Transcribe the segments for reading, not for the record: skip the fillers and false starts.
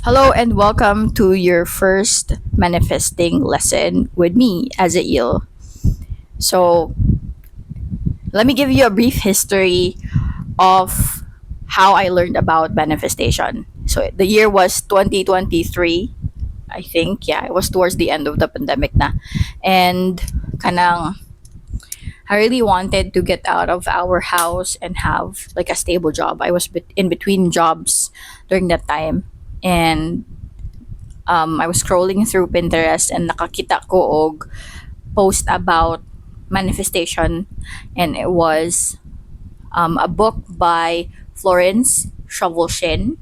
Hello and welcome to your first manifesting lesson with me as a eel. So, let me give you a brief history of how I learned about manifestation. So, the year was 2023, I think. Yeah, it was towards the end of the pandemic na. And kanang I really wanted to get out of our house and have like a stable job. I was in between jobs during that time. And I was scrolling through Pinterest and nakakita ko og post about manifestation, and it was a book by Florence Scovel Shinn,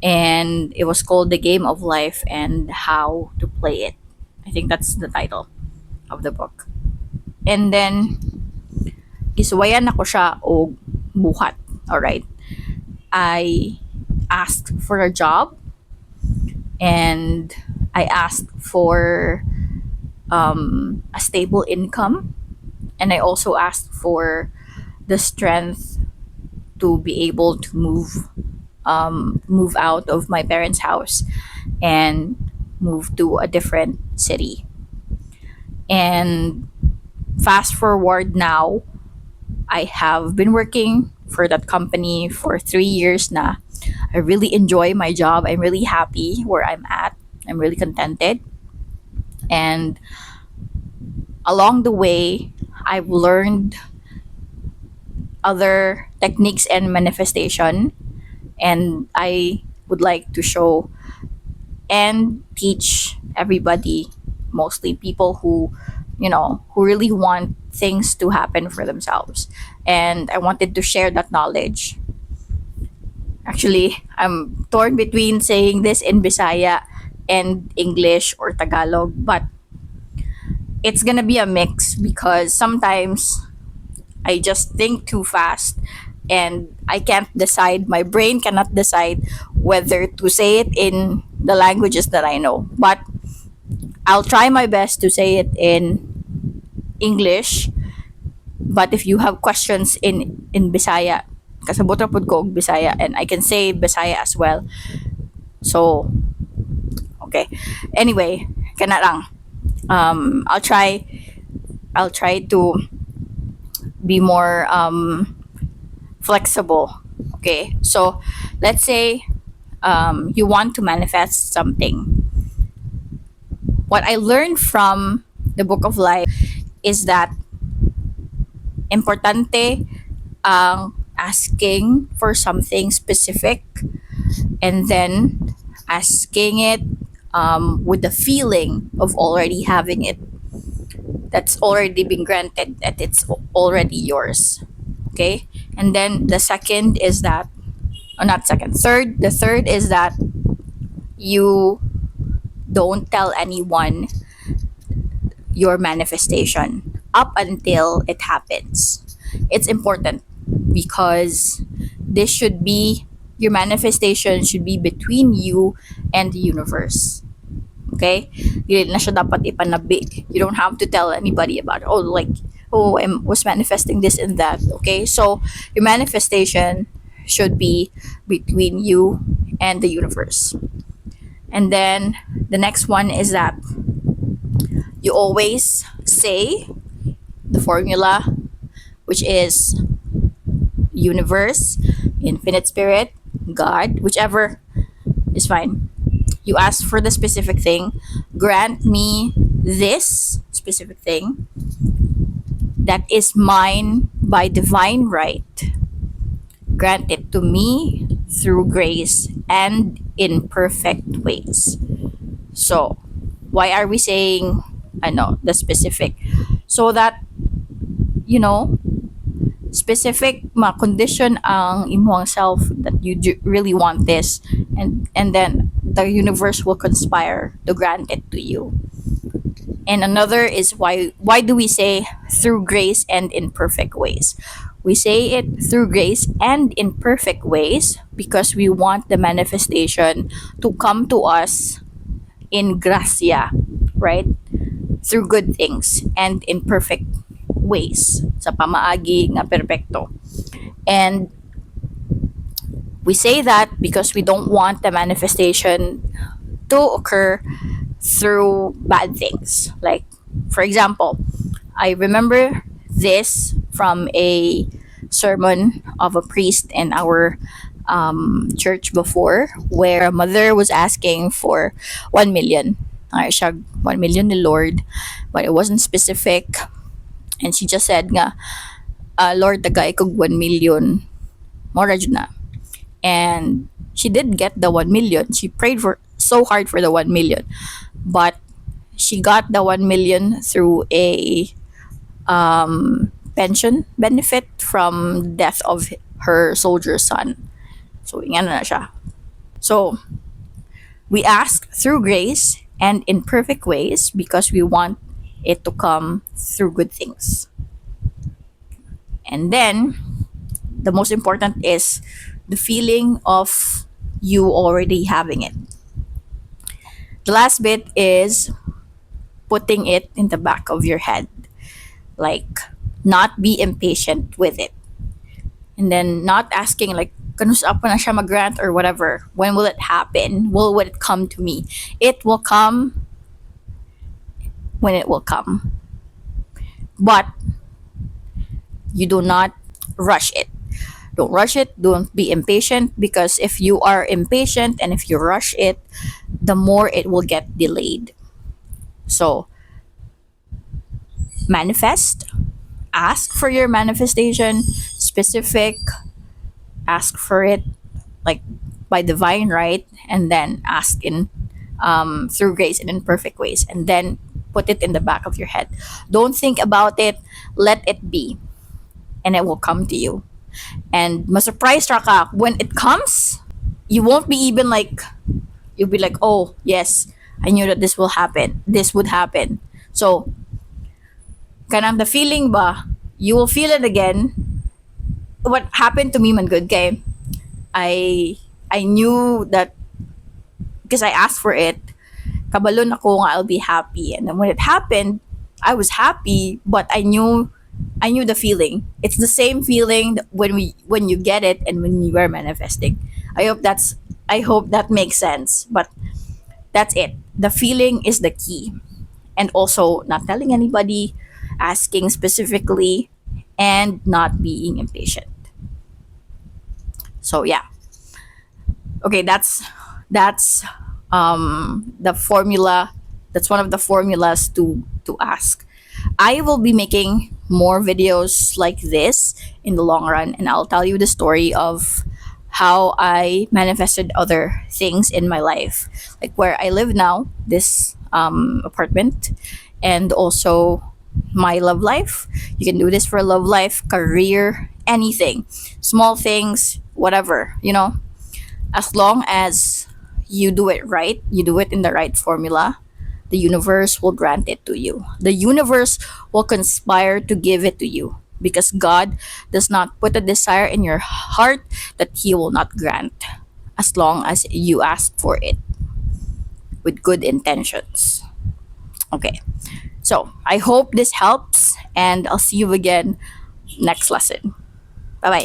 and it was called The Game of Life and How to Play It. I think that's the title of the book. And then gisuwayan ako siya og buhat. All right. I asked for a job, and I asked for a stable income, and I also asked for the strength to be able to move out of my parents' house and move to a different city. And fast forward now, I have been working for that company for 3 years now. I really enjoy my job. I'm really happy where I'm at. I'm really contented. And along the way, I've learned other techniques and manifestation, and I would like to show and teach everybody, mostly people who really want things to happen for themselves. And I wanted to share that knowledge. Actually, I'm torn between saying this in Bisaya and English or Tagalog, but it's gonna be a mix because sometimes I just think too fast and I can't decide. My brain cannot decide whether to say it in the languages that I know. But I'll try my best to say it in English. But if you have questions in Bisaya, kasabot ra pud ko og Bisaya and I can say Bisaya as well. So, okay. Anyway, kana lang. I'll try to be more flexible. Okay, so let's say you want to manifest something. What I learned from the Book of Life is that importante ang asking for something specific and then asking it with the feeling of already having it. That's already been granted, that it's already yours. Okay, and then the second is that, or not second, third, the third is that you don't tell anyone your manifestation up until it happens. It's important because this should be, your manifestation should be between you and the universe. Okay? Dili na siya dapat ipanabi. You don't have to tell anybody about it. Oh, like, oh, I was manifesting this and that. Okay? So, your manifestation should be between you and the universe. And then the next one is that you always say the formula, which is universe, infinite spirit, God, whichever is fine. You ask for the specific thing, grant me this specific thing that is mine by divine right. Grant it to me through grace and in perfect ways. So, why are we saying the specific? So that, you know, specific ma-condition ang imuhang self that you really want this, and then the universe will conspire to grant it to you. And another is why do we say through grace and in perfect ways? We say it through grace and in perfect ways because we want the manifestation to come to us in gracia, right? Through good things and in perfect ways, sa pamaagi nga perpekto. And We say that because we don't want the manifestation to occur through bad things. Like, for example, I remember this from a sermon of a priest in our church before, where a mother was asking for 1 million. Siya 1 million ni Lord, but it wasn't specific. And she just said nga, Lord, tagay kog 1 million. Mora jud na. And she did get the 1 million. She prayed for so hard for the 1 million. But she got the 1 million through a pension benefit from death of her soldier son. So, ingano na siya. So, we ask through grace and in perfect ways because we want it to come through good things. And then, the most important is the feeling of you already having it. The last bit is putting it in the back of your head. Like, not be impatient with it. And then not asking like, kanusa pa na siya mag-grant or whatever. When will it happen? Will it come to me? It will come when it will come. But you do not rush it. Don't rush it. Don't be impatient, because if you are impatient and if you rush it, the more it will get delayed. So, manifest. Ask for your manifestation, specific. Ask for it like by divine right, and then ask in through grace and in perfect ways, and then put it in the back of your head. Don't think about it. Let it be, and it will come to you. And ma-surprise ra ka when it comes. You won't be even like, you'll be like, oh yes, I knew that this will happen. This would happen. So, kanang the feeling ba, you will feel it again. What happened to me man good kay, I knew that because I asked for it, kabalon ako nga I'll be happy. And then when it happened, I was happy, but I knew the feeling. It's the same feeling when you get it and when you are manifesting. I hope that makes sense. But that's it. The feeling is the key. And also not telling anybody, asking specifically, and not being impatient. So yeah. Okay, that's the formula. That's one of the formulas to ask. I will be making more videos like this in the long run, and I'll tell you the story of how I manifested other things in my life, like where I live now, this apartment, and also my love life. You can do this for love life, career, anything, small things, whatever, as long as you do it right, you do it in the right formula, the universe will grant it to you. The universe will conspire to give it to you, because God does not put a desire in your heart that He will not grant, as long as you ask for it with good intentions. Okay, so I hope this helps, and I'll see you again next lesson. Bye bye.